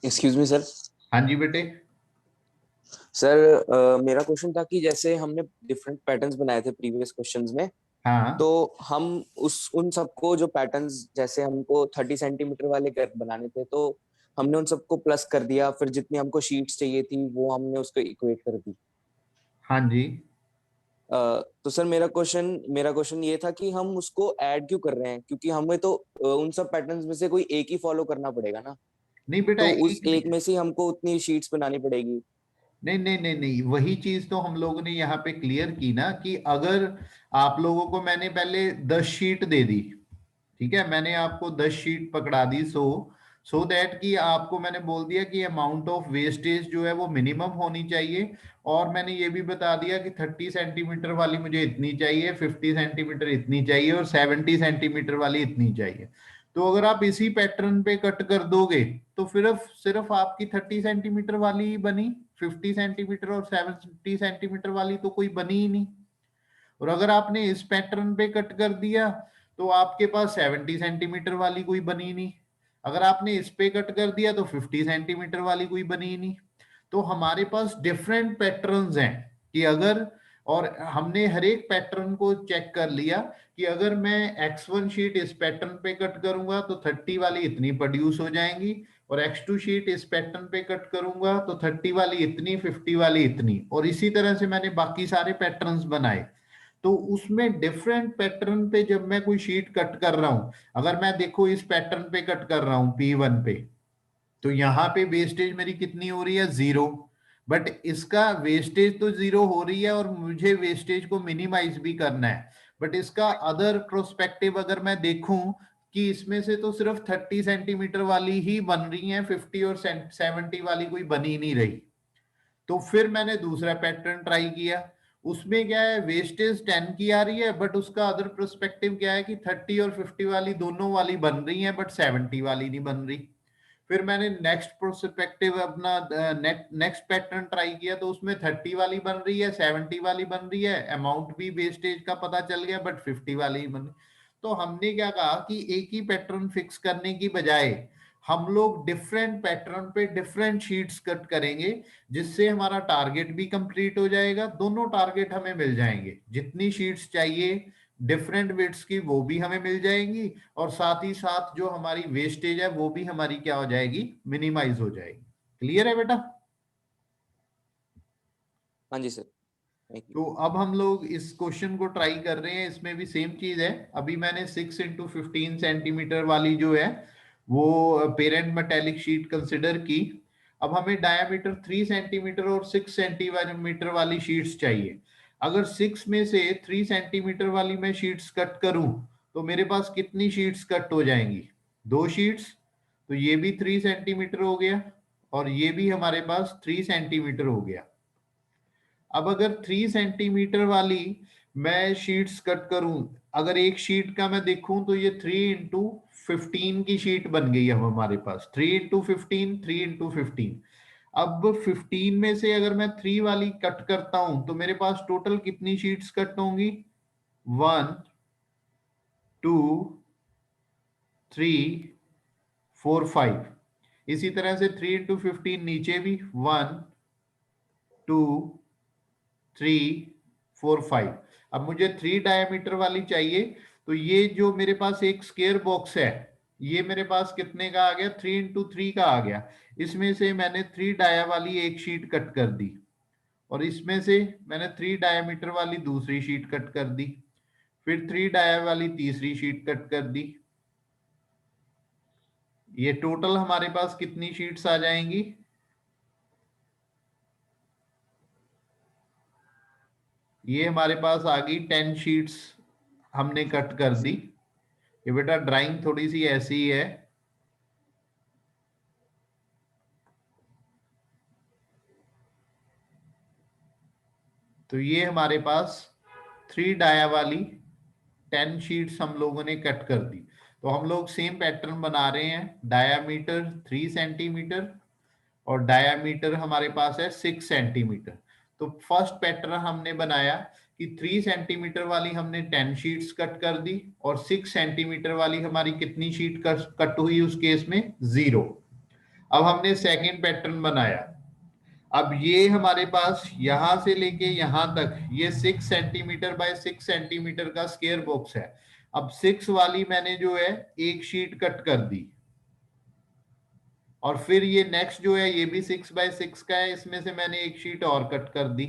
Speaker 4: Excuse me sir.
Speaker 1: हाँ जी बेटे.
Speaker 4: सर मेरा क्वेश्चन था कि जैसे हमने डिफरेंट पैटर्न्स बनाए थे प्रीवियस क्वेश्चंस में,
Speaker 1: हाँ.
Speaker 4: तो हम उन सबको जो पैटर्न्स, जैसे हमको 30 सेंटीमीटर वाले बनाने थे, तो हमने उन सबको प्लस कर दिया, फिर जितनी हमको शीट्स चाहिए थी वो हमने उसको इक्वेट कर दी.
Speaker 1: हाँ जी.
Speaker 4: तो सर मेरा क्वेश्चन ये था कि हम उसको ऐड क्यों कर रहे हैं, क्योंकि हमें तो उन सब पैटर्न्स में से कोई एक ही फॉलो करना पड़ेगा ना.
Speaker 1: नहीं बेटा,
Speaker 4: तो उस एक में से हमको उतनी शीट्स बनानी पड़ेगी.
Speaker 1: नहीं नहीं नहीं नहीं, वही चीज तो हम लोगों ने यहाँ पे क्लियर की ना कि अगर आप लोगों को मैंने पहले 10 शीट दे दी, ठीक है, मैंने आपको 10 शीट पकड़ा दी, सो दैट कि आपको मैंने बोल दिया कि अमाउंट ऑफ वेस्टेज जो है वो मिनिमम होनी चाहिए, और मैंने ये भी बता दिया कि 30 सेंटीमीटर वाली मुझे इतनी चाहिए, 50 सेंटीमीटर इतनी चाहिए, और 70 सेंटीमीटर वाली इतनी चाहिए. तो अगर आप इसी पैटर्न पे कट कर दोगे तो फिर सिर्फ आपकी 30 सेंटीमीटर वाली ही बनी, 50 सेंटीमीटर और 70 सेंटीमीटर वाली तो कोई बनी ही नहीं. और अगर आपने इस पैटर्न पे कट कर दिया तो आपके पास 70 सेंटीमीटर वाली कोई बनी नहीं, अगर आपने इस पे कट कर दिया तो 50 सेंटीमीटर वाली कोई बनी नहीं. तो हमारे पास डिफरेंट पैटर्न्स हैं कि अगर, और हमने हर एक पैटर्न को चेक कर लिया कि अगर मैं x1 शीट इस पैटर्न पे कट करूंगा तो 30 वाली इतनी प्रोड्यूस हो जाएंगी, और X2 शीट इस पैटर्न पे कट करूंगा तो 30 वाली इतनी, 50 वाली इतनी, और इसी तरह से मैंने बाकी सारे पैटर्न्स बनाए। तो उसमें डिफरेंट पैटर्न पे जब मैं कोई शीट कट कर रहा हूं, अगर मैं देखो इस पैटर्न पे कट कर रहा हूं P1 पे, तो यहाँ पे वेस्टेज मेरी कितनी हो रही है, 0। बट इसका वेस्टेज तो 0 हो रही है और मुझे वेस्टेज को मिनिमाइज भी करना है। बट इसका अदर प्रोस्पेक्टिव अगर मैं देखूं कि इसमें से तो सिर्फ 30 सेंटीमीटर वाली ही बन रही है, 50 और 70 वाली कोई बनी नहीं रही। तो फिर मैंने दूसरा पैटर्न ट्राई किया, उसमें क्या है, वेस्टेज 10 की आ रही है, बट उसका अदर पर्सपेक्टिव क्या है कि 30 और 50 वाली दोनों वाली बन रही है, बट 70 वाली नहीं बन रही। फिर मैंने नेक्स्ट पर्सपेक्टिव अपना नेक्स्ट पैटर्न ट्राई किया, तो उसमें 30 वाली बन रही है, 70 वाली बन रही है, अमाउंट भी वेस्टेज का पता चल गया, बट 50 वाली बन रही। तो हमने क्या कहा कि एक ही पैटर्न फिक्स करने की बजाय हम लोग डिफरेंट पैटर्न पे डिफरेंट शीट्स कट करेंगे, जिससे हमारा टारगेट भी कंप्लीट हो जाएगा, दोनों टारगेट हमें मिल जाएंगे, जितनी शीट्स चाहिए डिफरेंट विड्स की वो भी हमें मिल जाएंगी, और साथ ही साथ जो हमारी वेस्टेज है वो भी हमारी क्या हो जाएगी, मिनिमाइज हो जाएगी। क्लियर है बेटा?
Speaker 4: हाँ जी सर, थैंक यू।
Speaker 1: तो अब हम लोग इस क्वेश्चन को ट्राई कर रहे हैं, इसमें भी सेम चीज है। अभी मैंने 6 इंटू 15 सेंटीमीटर वाली जो है वो पेरेंट मेटेलिक शीट कंसिडर की। अब हमें डायामीटर 3 सेंटीमीटर और 6 सेंटीमीटर वाली शीट्स चाहिए। अगर 6 में से 3 सेंटीमीटर वाली मैं शीट्स कट करूं तो मेरे पास कितनी शीट्स कट हो जाएंगी, 2 शीट्स। तो ये भी 3 सेंटीमीटर हो गया और ये भी हमारे पास 3 सेंटीमीटर हो गया। अब अगर 3 सेंटीमीटर वाली मैं शीट्स कट करूं, अगर एक शीट का मैं देखूं तो ये 3 इंटू 15 की शीट बन गई अब हमारे पास, 3 इंटू 15, 3 इंटू 15। अब 15 में से अगर मैं 3 वाली कट करता हूं तो मेरे पास टोटल कितनी शीट्स कट होंगी, 1 2 3 4 5। इसी तरह से 3 इंटू 15 नीचे भी 1 2 3 4 5। अब मुझे 3 डायमीटर वाली चाहिए, तो ये जो मेरे पास एक स्क्वायर बॉक्स है, ये मेरे पास कितने का आ गया, 3 इंटू 3 का आ गया। इसमें से मैंने 3 डाया वाली एक शीट कट कर दी, और इसमें से मैंने 3 डायमीटर वाली दूसरी शीट कट कर दी, फिर 3 डाया वाली तीसरी शीट कट कर दी। ये टोटल हमारे पास कितनी शीट्स आ जाएंगी, ये हमारे पास आ गई 10 शीट्स हमने कट कर दी। ये बेटा ड्राइंग थोड़ी सी ऐसी ही है, तो ये हमारे पास 3 डाया वाली 10 शीट्स हम लोगों ने कट कर दी। तो हम लोग सेम पैटर्न बना रहे हैं, डायामीटर 3 सेंटीमीटर और डायामीटर हमारे पास है 6 सेंटीमीटर। तो फर्स्ट पैटर्न हमने बनाया कि 3 सेंटीमीटर वाली हमने 10 शीट्स कट कर दी, और 6 सेंटीमीटर वाली हमारी कितनी शीट कट हुई उस केस में, 0। अब हमने सेकंड पैटर्न बनाया। अब ये हमारे पास यहां से लेके यहां तक ये 6 सेंटीमीटर बाय 6 सेंटीमीटर का स्क्वायर बॉक्स है। अब 6 वाली मैंने जो है एक शीट कट कर दी, और फिर ये नेक्स्ट जो है ये भी 6 बाय 6 का है, इसमें से मैंने एक शीट और कट कर दी।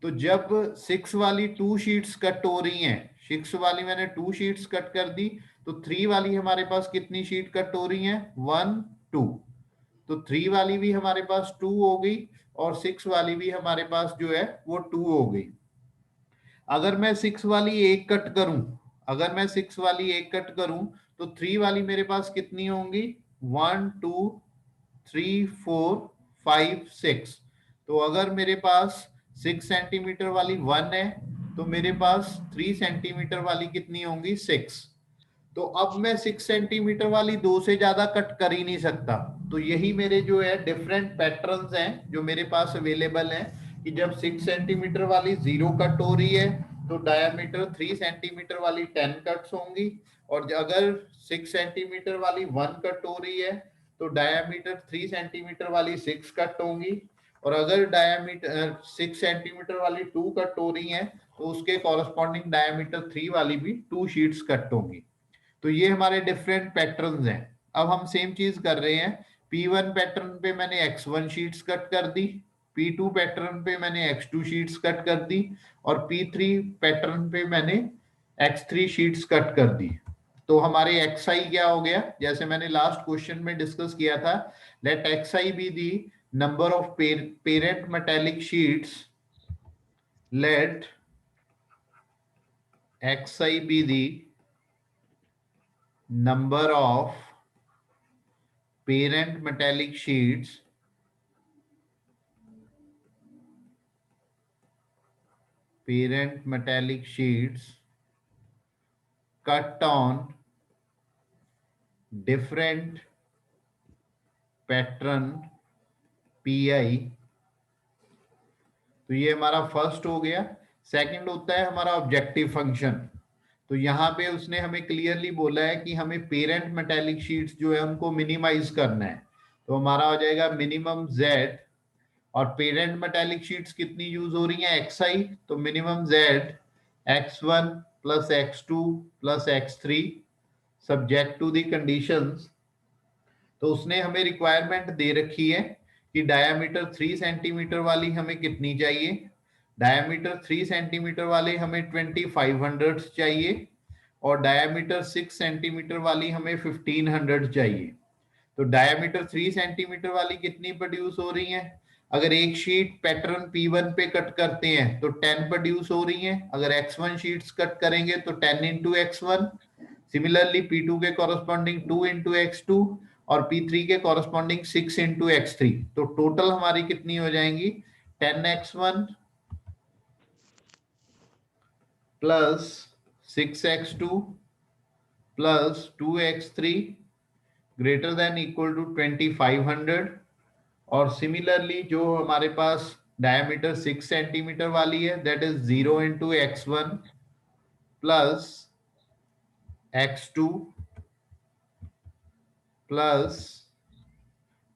Speaker 1: तो जब 6 वाली 2 शीट्स कट हो रही हैं, 6 वाली मैंने 2 शीट्स कट कर दी, तो 3 वाली हमारे पास कितनी शीट कट हो रही हैं, 1 2। तो 3 वाली भी हमारे पास 2 हो गई, और 6 वाली भी हमारे पास जो है वो 2 हो गई। अगर मैं 6 वाली एक कट करूं, अगर मैं 6 वाली एक कट करूं तो 3 वाली मेरे पास कितनी होंगी, 1 2 3 4 5 6। तो अगर मेरे पास 6 सेंटीमीटर वाली 1 है, तो मेरे पास 3 सेंटीमीटर वाली कितनी होंगी, 6। तो अब मैं 6 सेंटीमीटर वाली 2 से ज्यादा कट कर ही नहीं सकता। तो यही मेरे जो है डिफरेंट पैटर्न्स हैं जो मेरे पास अवेलेबल हैं, कि जब 6 सेंटीमीटर वाली 0 कट हो रही है तो डायमीटर 3 सेंटीमीटर वाली 10 कट्स होंगी, और अगर 6 सेंटीमीटर वाली 1 कट हो रही है तो डायमीटर 3 सेंटीमीटर वाली 6 कट होंगी, और अगर डायमीटर 6 सेंटीमीटर वाली 2 कट हो रही है तो उसके कॉरस्पॉन्डिंग डायमीटर 3 वाली भी 2 शीट्स कट होंगी। तो ये हमारे डिफरेंट पैटर्न्स हैं। अब हम सेम चीज कर रहे हैं, P1 पैटर्न पे मैंने X1 शीट्स कट कर दी, P2 पैटर्न पे मैंने X2 शीट्स कट कर दी, और P3 पैटर्न पे मैंने X3 शीट्स कट कर दी। तो हमारे xi क्या हो गया, जैसे मैंने लास्ट क्वेश्चन में डिस्कस किया था, let xi be the number of parent metallic sheets, let xi be the number of parent metallic sheets cut on different pattern PI। तो ये हमारा फर्स्ट हो गया। सेकंड होता है हमारा ऑब्जेक्टिव फंक्शन। तो यहाँ पे उसने हमें क्लियरली बोला है कि हमें पेरेंट मेटेलिक शीट्स जो है उनको मिनिमाइज करना है। तो हमारा हो जाएगा मिनिमम Z, और पेरेंट मेटेलिक शीट्स कितनी यूज हो रही हैं xi, तो minimum Z x1 plus x2 plus x3 subject to the conditions. तो उसने हमें रिक्वायरमेंट दे रखी है कि डायामीटर 3 सेंटीमीटर वाली हमें कितनी चाहिए, डायामीटर 3 सेंटीमीटर वाले हमें 2500 चाहिए, और डायामीटर 6 सेंटीमीटर वाली हमें 1500 चाहिए। तो डायामीटर 3 सेंटीमीटर वाली कितनी प्रोड्यूस हो रही है, अगर एक शीट पैटर्न P1 पे कट करते हैं तो 10 प्रोड्यूस हो रही है, अगर X1 शीट्स कट करेंगे तो 10 इंटू X1, सिमिलरली P2 के कॉरस्पॉन्डिंग 2 इंटू X2, और P3 के कॉरस्पॉन्डिंग 6 इंटू X3। तो टोटल हमारी कितनी हो जाएंगी, 10X1 plus 6X2 plus 2X3 greater than equal to 2500। और सिमिलरली जो हमारे पास डायमीटर 6 सेंटीमीटर वाली है, that is 0 into X1 plus X2 plus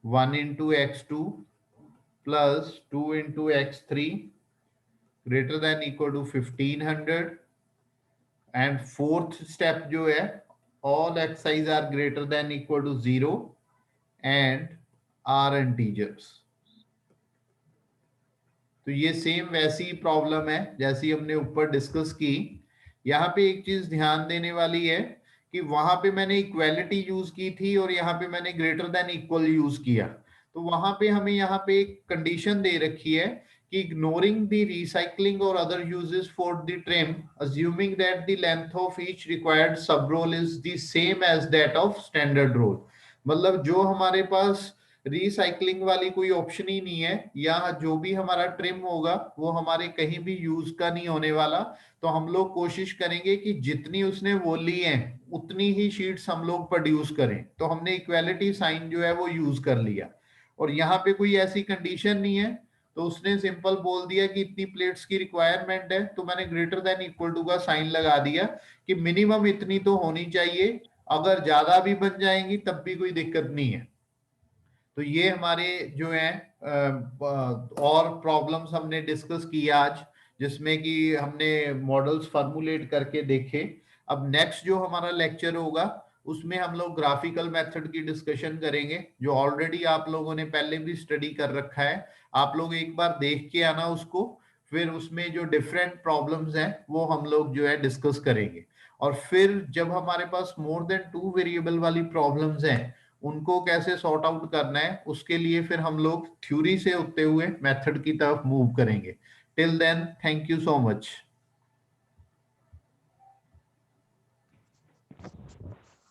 Speaker 1: 1 into X2 plus 2 into X3 greater than equal to 1500। And fourth step जो है, all xi's are greater than equal to 0 and are integers। तो ये same वैसी problem है जैसी हमने ऊपर discuss की। यहाँ पे एक चीज ध्यान देने वाली है कि वहां पे मैंने इक्वालिटी यूज की थी और यहाँ पे मैंने ग्रेटर देन इक्वल यूज किया। तो वहां पे हमें यहाँ पे एक कंडीशन दे रखी है कि ignoring the recycling or other uses for the trim, assuming that the length of each required sub roll is the same as that of standard roll। मतलब जो हमारे पास रिसाइकलिंग वाली कोई ऑप्शन ही नहीं है, या जो भी हमारा ट्रिम होगा वो हमारे कहीं भी यूज का नहीं होने वाला। तो हम लोग कोशिश करेंगे कि जितनी उसने वो ली है उतनी ही शीट्स हम लोग प्रोड्यूस करें। तो हमने इक्वालिटी साइन जो है वो यूज कर लिया, और यहाँ पे कोई ऐसी कंडीशन नहीं है। तो उसने सिंपल बोल दिया कि इतनी प्लेट्स की रिक्वायरमेंट है, तो मैंने ग्रेटर देन इक्वल टू का साइन लगा दिया कि मिनिमम इतनी तो होनी चाहिए, अगर ज्यादा भी बन जाएंगी तब भी कोई दिक्कत नहीं है। तो ये हमारे जो है और प्रॉब्लम्स हमने डिस्कस किया आज, जिसमें कि हमने मॉडल्स फॉर्मुलेट करके देखे। अब नेक्स्ट जो हमारा लेक्चर होगा उसमें हम लोग ग्राफिकल मेथड की डिस्कशन करेंगे, जो ऑलरेडी आप लोगों ने पहले भी स्टडी कर रखा है। आप लोग एक बार देख के आना उसको, फिर उसमें जो डिफरेंट प्रॉब्लम्स हैं वो हम लोग जो है डिस्कस करेंगे। और फिर जब हमारे पास मोर देन 2 वेरिएबल वाली प्रॉब्लम्स हैं, उनको कैसे सॉर्ट आउट करना है, उसके लिए फिर हम लोग थ्योरी से होते हुए मेथड की तरफ मूव करेंगे। Till then, thank you so much.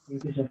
Speaker 2: ठीक है सर।